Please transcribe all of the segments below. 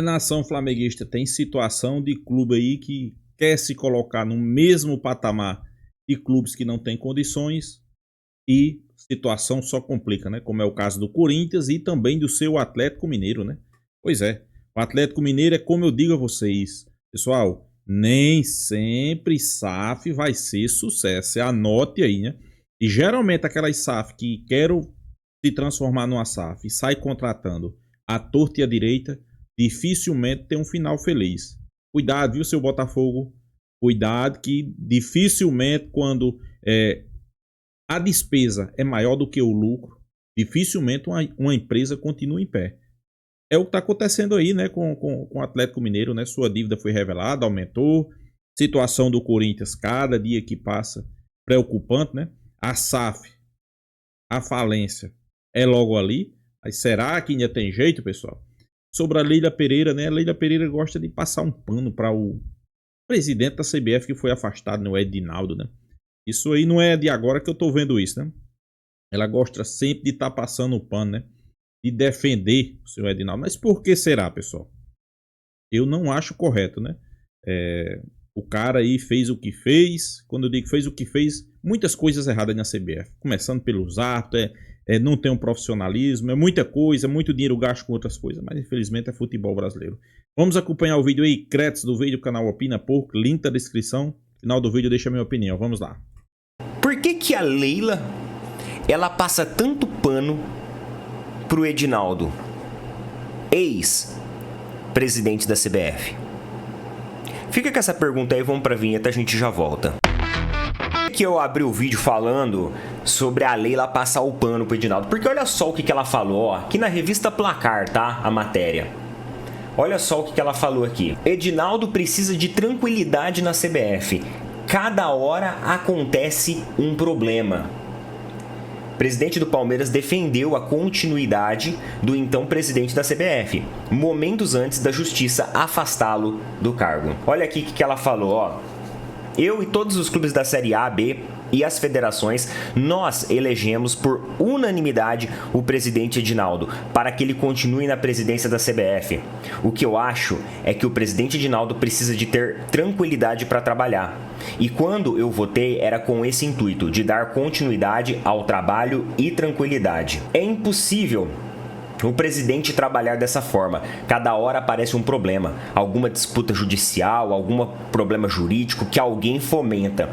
Nação flamenguista, tem situação de clube aí que quer se colocar no mesmo patamar de clubes que não têm condições e situação só complica, né? Como é o caso do Corinthians e também do seu Atlético Mineiro, né? Pois é, o Atlético Mineiro é como eu digo a vocês, pessoal, nem sempre SAF vai ser sucesso, você anote aí, né? E geralmente aquelas SAF que quero se transformar numa SAF e sai contratando a torta e a direita, dificilmente tem um final feliz. Cuidado, viu, seu Botafogo? Cuidado que dificilmente quando a despesa é maior do que o lucro, dificilmente uma empresa continua em pé. É o que está acontecendo aí, né, com o Atlético Mineiro, né? Sua dívida foi revelada, aumentou. Situação do Corinthians, cada dia que passa, preocupante, né? A SAF, a falência, é logo ali. Mas será que ainda tem jeito, pessoal? Sobre a Leila Pereira, né? A Leila Pereira gosta de passar um pano para o presidente da CBF que foi afastado, no Edinaldo, né? Isso aí não é de agora que eu tô vendo isso, né? Ela gosta sempre de estar passando o pano, né? De defender o seu Edinaldo. Mas por que será, pessoal? Eu não acho correto, né? O cara aí fez o que fez. Quando eu digo fez o que fez, muitas coisas erradas na CBF. Começando pelos atos, não tem um profissionalismo, é muita coisa, muito dinheiro gasto com outras coisas. Mas infelizmente é futebol brasileiro. Vamos acompanhar o vídeo aí, créditos do vídeo, canal Opina Pouco, link na descrição. Final do vídeo deixa a minha opinião, vamos lá. Por que a Leila, ela passa tanto pano pro Edinaldo, ex-presidente da CBF? Fica com essa pergunta aí, vamos pra vinheta, a gente já volta. Que eu abri o vídeo falando sobre a Leila passar o pano pro Edinaldo, porque olha só o que ela falou, ó, aqui na revista Placar, tá? A matéria. Olha só o que ela falou aqui. Edinaldo precisa de tranquilidade na CBF. Cada hora acontece um problema. O presidente do Palmeiras defendeu a continuidade do então presidente da CBF, momentos antes da justiça afastá-lo do cargo. Olha aqui o que ela falou, ó. Eu e todos os clubes da Série A, B e as federações, nós elegemos por unanimidade o presidente Edinaldo para que ele continue na presidência da CBF. O que eu acho é que o presidente Edinaldo precisa de ter tranquilidade para trabalhar. E quando eu votei era com esse intuito, de dar continuidade ao trabalho e tranquilidade. É impossível o presidente trabalhar dessa forma. Cada hora aparece um problema, alguma disputa judicial, algum problema jurídico que alguém fomenta.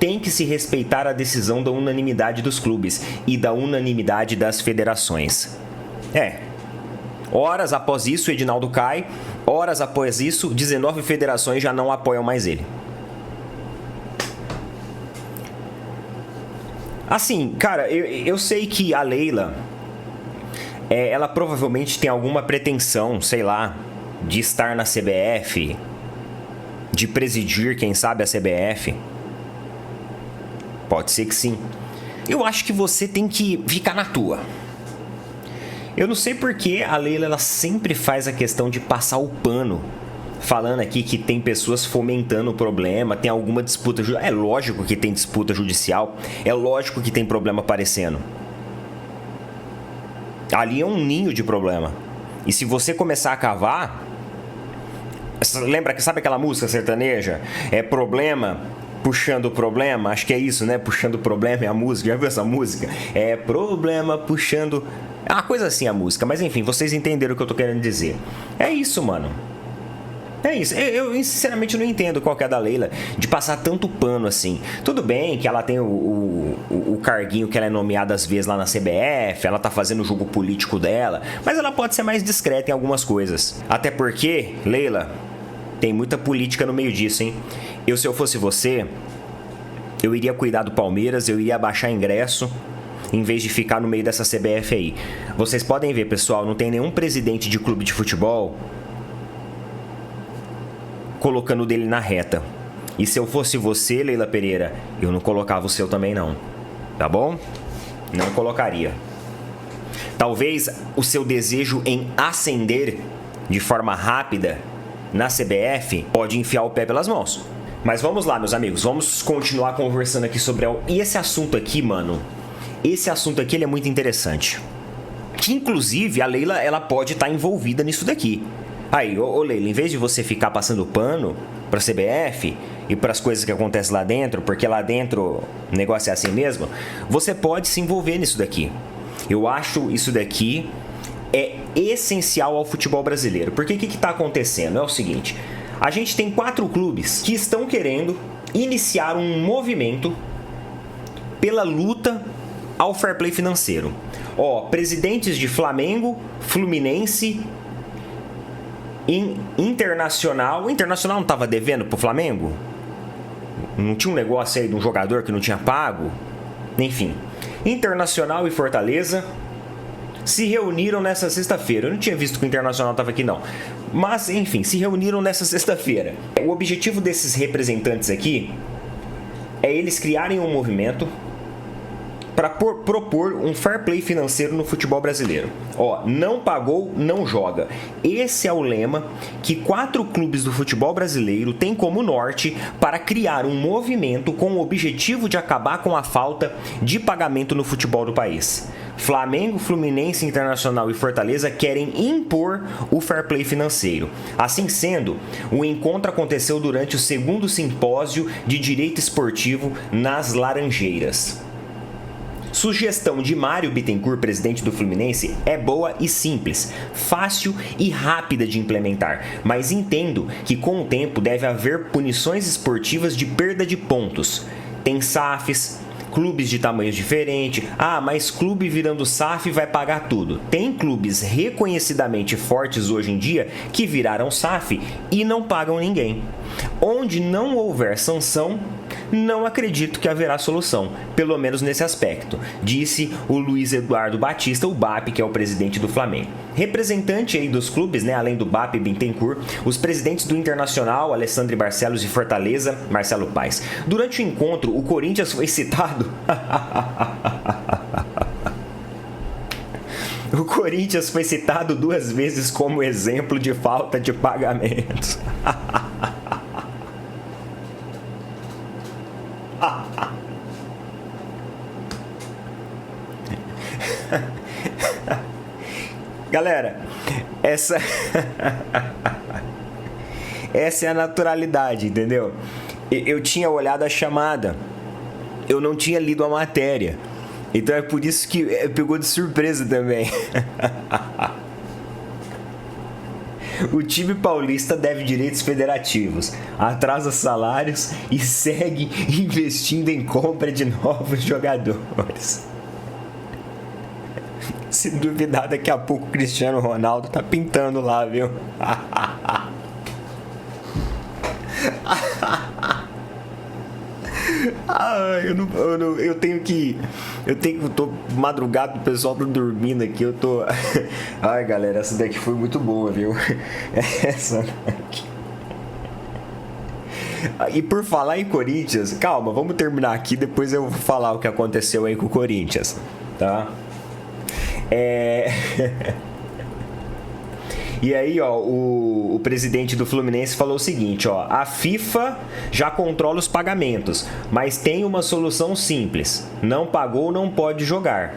Tem que se respeitar a decisão da unanimidade dos clubes e da unanimidade das federações. Horas após isso, Edinaldo cai. Horas após isso, 19 federações já não apoiam mais ele. Assim, cara, eu sei que a Leila, ela provavelmente tem alguma pretensão, sei lá, de estar na CBF, de presidir, quem sabe, a CBF. Pode ser que sim. Eu acho que você tem que ficar na tua. Eu não sei porque a Leila ela sempre faz a questão de passar o pano, falando aqui que tem pessoas fomentando o problema, tem alguma disputa judicial. É lógico que tem disputa judicial, é lógico que tem problema aparecendo. Ali é um ninho de problema. E se você começar a cavar... Sabe aquela música sertaneja? É problema puxando problema? Acho que é isso, né? Puxando problema é a música. Já viu essa música? É problema puxando... É uma coisa assim a música. Mas enfim, vocês entenderam o que eu tô querendo dizer. É isso, mano. É isso, eu sinceramente não entendo qual que é a da Leila de passar tanto pano assim. Tudo bem que ela tem o carguinho que ela é nomeada às vezes lá na CBF, ela tá fazendo o jogo político dela, mas ela pode ser mais discreta em algumas coisas. Até porque, Leila, tem muita política no meio disso, hein? Se eu fosse você, eu iria cuidar do Palmeiras, eu iria baixar ingresso, em vez de ficar no meio dessa CBF aí. Vocês podem ver, pessoal, não tem nenhum presidente de clube de futebol colocando o dele na reta. E se eu fosse você, Leila Pereira, eu não colocava o seu também não. Tá bom? Não colocaria. Talvez o seu desejo em ascender de forma rápida na CBF pode enfiar o pé pelas mãos. Mas vamos lá, meus amigos. Vamos continuar conversando aqui sobre... E esse assunto aqui, mano... Esse assunto aqui ele é muito interessante. Que, inclusive, a Leila ela pode estar envolvida nisso daqui. Aí, ô Leila, em vez de você ficar passando pano pra CBF e pras coisas que acontecem lá dentro, porque lá dentro o negócio é assim mesmo, você pode se envolver nisso daqui. Eu acho isso daqui é essencial ao futebol brasileiro. Porque o que está acontecendo? É o seguinte, a gente tem 4 clubes que estão querendo iniciar um movimento pela luta ao fair play financeiro. Presidentes de Flamengo, Fluminense, Internacional. O Internacional não estava devendo pro Flamengo? Não tinha um negócio aí de um jogador que não tinha pago? Enfim, Internacional e Fortaleza se reuniram nessa sexta-feira. Eu não tinha visto que o Internacional estava aqui, não. Mas, enfim, se reuniram nessa sexta-feira. O objetivo desses representantes aqui é eles criarem um movimento para propor um fair play financeiro no futebol brasileiro. Não pagou, não joga. Esse é o lema que 4 clubes do futebol brasileiro têm como norte para criar um movimento com o objetivo de acabar com a falta de pagamento no futebol do país. Flamengo, Fluminense, Internacional e Fortaleza querem impor o fair play financeiro. Assim sendo, o encontro aconteceu durante o 2º simpósio de direito esportivo nas Laranjeiras. Sugestão de Mário Bittencourt, presidente do Fluminense, é boa e simples, fácil e rápida de implementar, mas entendo que com o tempo deve haver punições esportivas de perda de pontos. Tem SAFs, clubes de tamanhos diferentes. Mas clube virando SAF vai pagar tudo. Tem clubes reconhecidamente fortes hoje em dia que viraram SAF e não pagam ninguém. Onde não houver sanção, não acredito que haverá solução, pelo menos nesse aspecto, disse o Luiz Eduardo Batista, o BAP, que é o presidente do Flamengo. Representante aí dos clubes, além do BAP e Bittencourt, os presidentes do Internacional, Alessandro Barcelos, e Fortaleza, Marcelo Paes. Durante o encontro, o Corinthians foi citado... O Corinthians foi citado 2 vezes como exemplo de falta de pagamentos. Galera, essa é a naturalidade, entendeu? Eu tinha olhado a chamada, eu não tinha lido a matéria, então é por isso que pegou de surpresa também. O time paulista deve direitos federativos, atrasa salários e segue investindo em compra de novos jogadores. Se duvidar, daqui a pouco o Cristiano Ronaldo tá pintando lá, viu? Eu tô madrugado, o pessoal tá dormindo aqui, eu tô... Ai, galera, essa daqui foi muito boa, viu? Essa daqui... E por falar em Corinthians, calma, vamos terminar aqui, depois eu vou falar o que aconteceu aí com o Corinthians, tá? E aí, o presidente do Fluminense falou o seguinte, a FIFA já controla os pagamentos, mas tem uma solução simples. Não pagou, não pode jogar.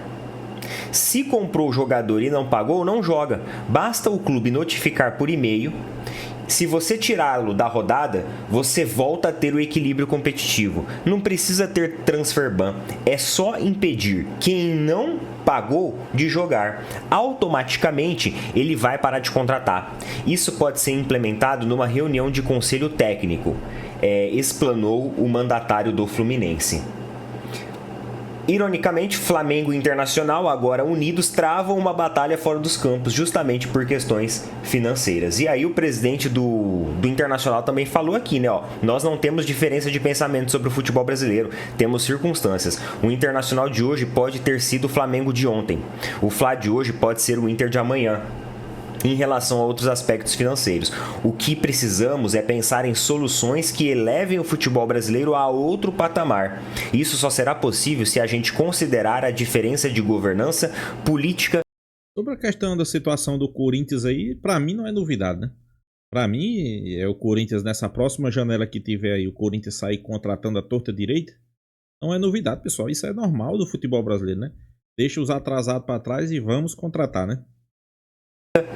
Se comprou o jogador e não pagou, não joga. Basta o clube notificar por e-mail. Se você tirá-lo da rodada, você volta a ter o equilíbrio competitivo. Não precisa ter transfer ban. É só impedir quem não pagou de jogar. Automaticamente, ele vai parar de contratar. Isso pode ser implementado numa reunião de conselho técnico, explanou o mandatário do Fluminense. Ironicamente, Flamengo e Internacional, agora unidos, travam uma batalha fora dos campos, justamente por questões financeiras. E aí o presidente do Internacional também falou aqui, nós não temos diferença de pensamento sobre o futebol brasileiro, temos circunstâncias. O Internacional de hoje pode ter sido o Flamengo de ontem. O Fla de hoje pode ser o Inter de amanhã. Em relação a outros aspectos financeiros, o que precisamos é pensar em soluções que elevem o futebol brasileiro a outro patamar. Isso só será possível se a gente considerar a diferença de governança política. Sobre a questão da situação do Corinthians aí, pra mim não é novidade, né? Pra mim, é o Corinthians nessa próxima janela que tiver aí, o Corinthians sair contratando a torta direita, não é novidade, pessoal. Isso é normal do futebol brasileiro, né? Deixa os atrasados pra trás e vamos contratar, né?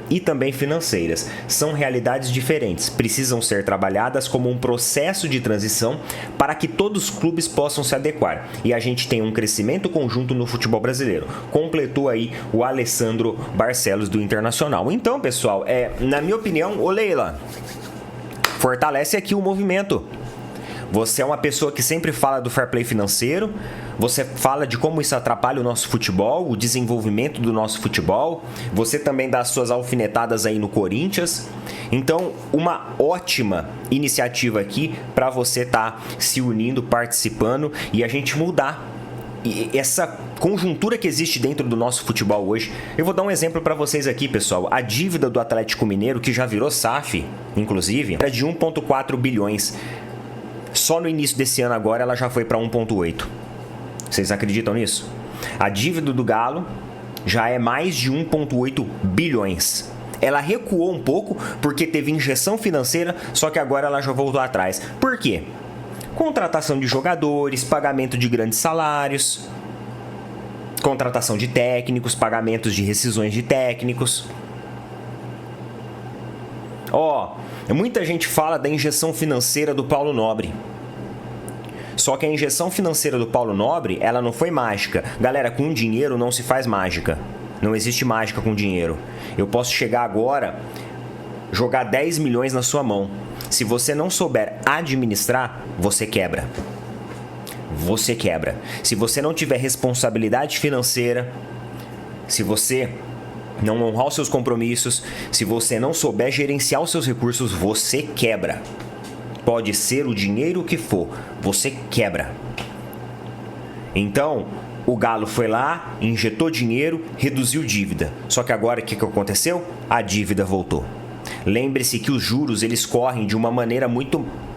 e também financeiras. São realidades diferentes, precisam ser trabalhadas como um processo de transição para que todos os clubes possam se adequar e a gente tenha um crescimento conjunto no futebol brasileiro. Completou aí o Alessandro Barcelos do Internacional. Então, pessoal, na minha opinião, ô Leila, fortalece aqui o movimento. Você é uma pessoa que sempre fala do fair play financeiro, você fala de como isso atrapalha o nosso futebol, o desenvolvimento do nosso futebol, você também dá as suas alfinetadas aí no Corinthians. Então, uma ótima iniciativa aqui para você estar se unindo, participando e a gente mudar essa conjuntura que existe dentro do nosso futebol hoje. Eu vou dar um exemplo para vocês aqui, pessoal. A dívida do Atlético Mineiro, que já virou SAF, inclusive, era de 1,4 bilhões. Só no início desse ano agora ela já foi para 1,8. Vocês acreditam nisso? A dívida do Galo já é mais de 1,8 bilhões. Ela recuou um pouco porque teve injeção financeira, só que agora ela já voltou atrás. Por quê? Contratação de jogadores, pagamento de grandes salários, contratação de técnicos, pagamentos de rescisões de técnicos. Muita gente fala da injeção financeira do Paulo Nobre. Só que a injeção financeira do Paulo Nobre, ela não foi mágica. Galera, com dinheiro não se faz mágica. Não existe mágica com dinheiro. Eu posso chegar agora, jogar 10 milhões na sua mão. Se você não souber administrar, você quebra. Você quebra. Se você não tiver responsabilidade financeira, se você não honrar os seus compromissos, se você não souber gerenciar os seus recursos, você quebra. Pode ser o dinheiro que for, você quebra. Então, o Galo foi lá, injetou dinheiro, reduziu dívida. Só que agora o que aconteceu? A dívida voltou. Lembre-se que os juros eles correm de uma maneira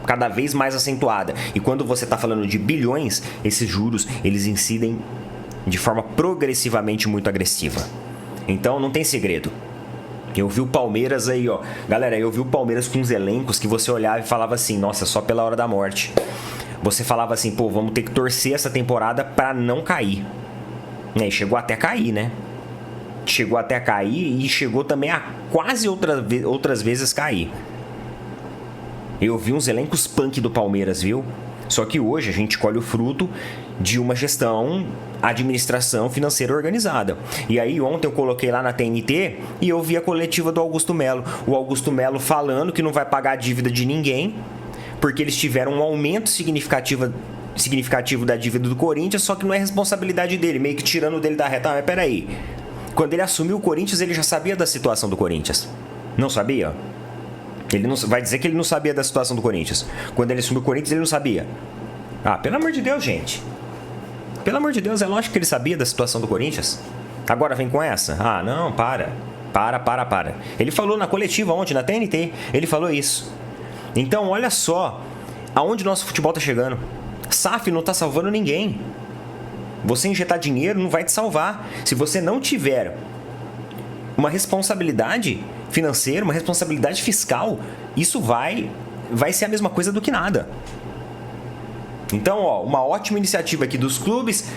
cada vez mais acentuada. E quando você está falando de bilhões, esses juros eles incidem de forma progressivamente muito agressiva. Então não tem segredo. Eu vi o Palmeiras aí, ó. Galera, eu vi o Palmeiras com uns elencos que você olhava e falava assim, nossa, só pela hora da morte. Você falava assim, pô, vamos ter que torcer essa temporada pra não cair. E chegou até a cair, né? Chegou até a cair e chegou também a quase outras vezes cair. Eu vi uns elencos punk do Palmeiras, viu? Só que hoje a gente colhe o fruto de uma gestão, administração financeira organizada. E aí ontem eu coloquei lá na TNT e eu vi a coletiva do Augusto Melo. O Augusto Melo falando que não vai pagar a dívida de ninguém, porque eles tiveram um aumento significativo da dívida do Corinthians, só que não é responsabilidade dele, meio que tirando dele da reta. Mas peraí, quando ele assumiu o Corinthians, ele já sabia da situação do Corinthians. Não sabia? Ele não vai dizer que ele não sabia da situação do Corinthians. Quando ele assumiu o Corinthians, ele não sabia. Pelo amor de Deus, gente. Pelo amor de Deus, é lógico que ele sabia da situação do Corinthians. Agora vem com essa? Não, para. Para. Ele falou na coletiva ontem, na TNT. Ele falou isso. Então, olha só aonde nosso futebol tá chegando. SAF não tá salvando ninguém. Você injetar dinheiro não vai te salvar. Se você não tiver uma responsabilidade financeira, uma responsabilidade fiscal, isso vai ser a mesma coisa do que nada. Então, uma ótima iniciativa aqui dos clubes,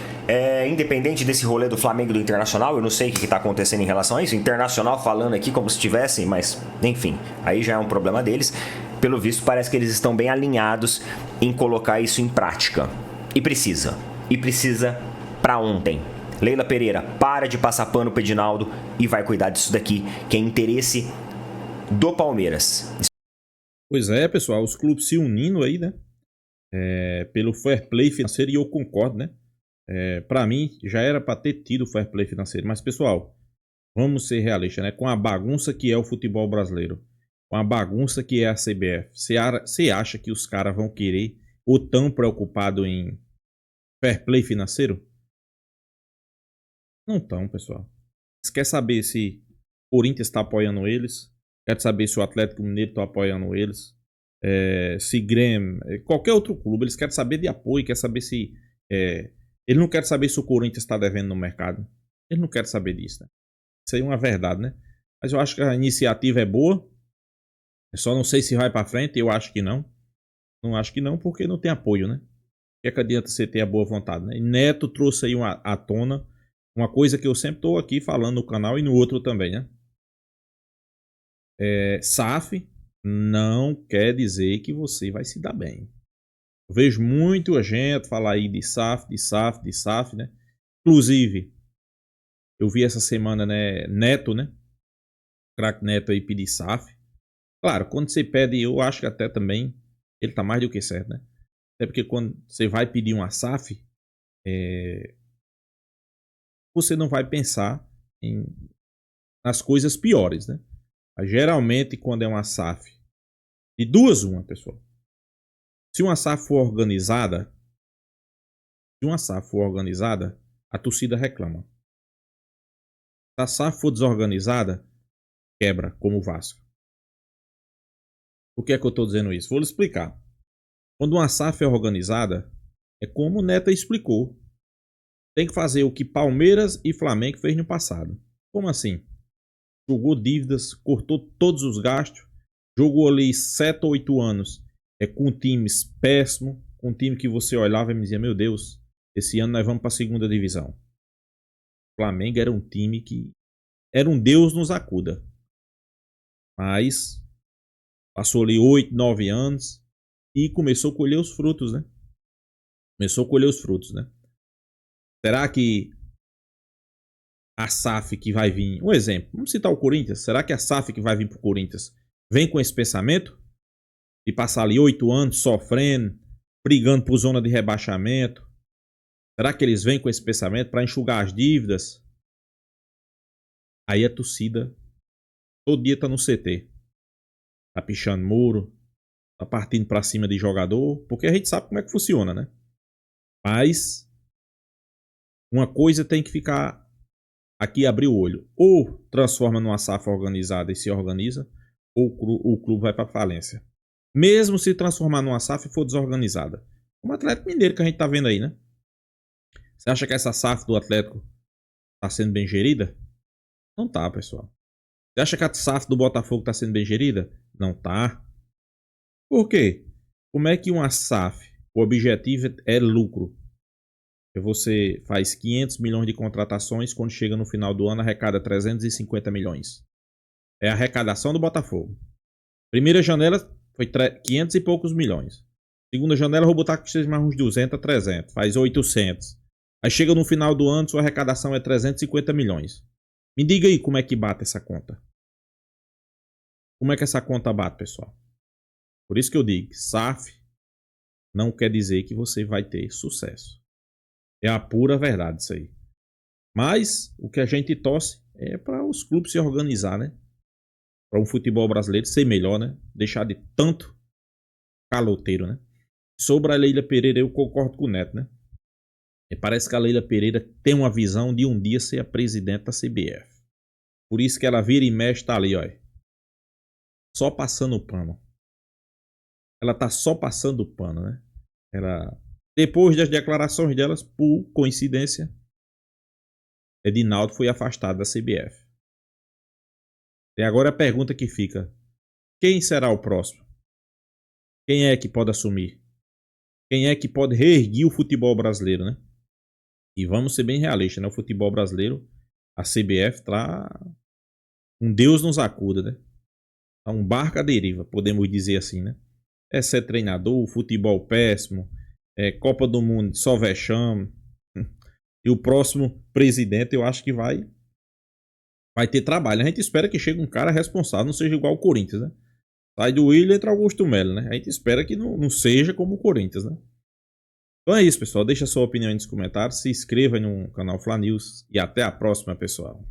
independente desse rolê do Flamengo e do Internacional, eu não sei o que está acontecendo em relação a isso, Internacional falando aqui como se tivessem, mas enfim, aí já é um problema deles. Pelo visto, parece que eles estão bem alinhados em colocar isso em prática. E precisa para ontem. Leila Pereira, para de passar pano pro Edinaldo e vai cuidar disso daqui, que é interesse do Palmeiras. Pois é, pessoal, os clubes se unindo aí, né? Pelo fair play financeiro, e eu concordo, né? Para mim, já era para ter tido fair play financeiro. Mas, pessoal, vamos ser realistas, né? Com a bagunça que é o futebol brasileiro, com a bagunça que é a CBF, você acha que os caras vão querer ou tão preocupados em fair play financeiro? Não estão, pessoal. Eles querem saber se o Corinthians está apoiando eles, quer saber se o Atlético Mineiro está apoiando eles, se Grêmio, qualquer outro clube, eles querem saber de apoio, quer saber se... ele não quer saber se o Corinthians está devendo no mercado. Ele não quer saber disso, né? Isso aí é uma verdade, né? Mas eu acho que a iniciativa é boa. Eu só não sei se vai para frente, eu acho que não. Não acho que não, porque não tem apoio, né? O que adianta você ter a boa vontade, né? E Neto trouxe aí à tona uma coisa que eu sempre estou aqui falando no canal e no outro também, né? SAF não quer dizer que você vai se dar bem. Eu vejo muita gente falar aí de SAF, né? Inclusive, eu vi essa semana, né, Neto, né? O craque Neto aí pedir SAF. Claro, quando você pede, eu acho que até também ele tá mais do que certo, né? Até porque quando você vai pedir uma SAF, você não vai pensar nas coisas piores, né? Mas, geralmente, quando é uma SAF, de duas uma, pessoal. Se uma SAF for organizada, a torcida reclama. Se a SAF for desorganizada, quebra, como o Vasco. Por que é que eu estou dizendo isso? Vou lhe explicar. Quando uma SAF é organizada, é como o Neto explicou. Tem que fazer o que Palmeiras e Flamengo fez no passado. Como assim? Jogou dívidas, cortou todos os gastos, jogou ali 7 ou 8 anos com times péssimos, com um time que você olhava e me dizia, meu Deus, esse ano nós vamos para a segunda divisão. O Flamengo era um time que era um Deus nos acuda. Mas passou ali 8, 9 anos e começou a colher os frutos, né? Será que a SAF que vai vir... Um exemplo, vamos citar o Corinthians. Será que a SAF que vai vir pro Corinthians vem com esse pensamento? De passar ali 8 anos sofrendo, brigando por zona de rebaixamento? Será que eles vêm com esse pensamento para enxugar as dívidas? Aí a torcida todo dia tá no CT. Tá pichando muro, tá partindo para cima de jogador, porque a gente sabe como é que funciona, né? Mas uma coisa tem que ficar aqui, abrir o olho. Ou transforma numa SAF organizada e se organiza, ou o clube vai para falência. Mesmo se transformar numa SAF e for desorganizada. Como o Atlético Mineiro que a gente tá vendo aí, né? Você acha que essa SAF do Atlético tá sendo bem gerida? Não tá, pessoal. Você acha que a SAF do Botafogo tá sendo bem gerida? Não tá. Por quê? Como é que uma SAF, o objetivo é lucro? Você faz 500 milhões de contratações, quando chega no final do ano arrecada 350 milhões. É a arrecadação do Botafogo. Primeira janela foi 500 e poucos milhões. Segunda janela, vou botar que seja mais uns 200 a 300, faz 800. Aí chega no final do ano, sua arrecadação é 350 milhões. Me diga aí como é que bate essa conta. Como é que essa conta bate, pessoal? Por isso que eu digo, SAF não quer dizer que você vai ter sucesso. É a pura verdade isso aí. Mas o que a gente torce é para os clubes se organizar, né? Para um futebol brasileiro ser melhor, né? Deixar de tanto caloteiro, né? Sobre a Leila Pereira, eu concordo com o Neto, né? E parece que a Leila Pereira tem uma visão de um dia ser a presidente da CBF. Por isso que ela vira e mexe, tá ali, ó. Só passando o pano. Ela tá só passando o pano, né? Depois das declarações delas, por coincidência, Edinaldo foi afastado da CBF. E agora a pergunta que fica: quem será o próximo? Quem é que pode assumir? Quem é que pode reerguer o futebol brasileiro, né? E vamos ser bem realistas, né? O futebol brasileiro, a CBF tá um Deus nos acuda, né? Tá um barco à deriva, podemos dizer assim, né? É ser treinador, futebol péssimo, Copa do Mundo só vexame. E o próximo presidente eu acho que vai ter trabalho. A gente espera que chegue um cara responsável, não seja igual o Corinthians, né? Sai do Willian, entra Augusto Melo, né? A gente espera que não seja como o Corinthians, né? Então é isso, pessoal. Deixa a sua opinião aí nos comentários. Se inscreva aí no canal Fla News. E até a próxima, pessoal.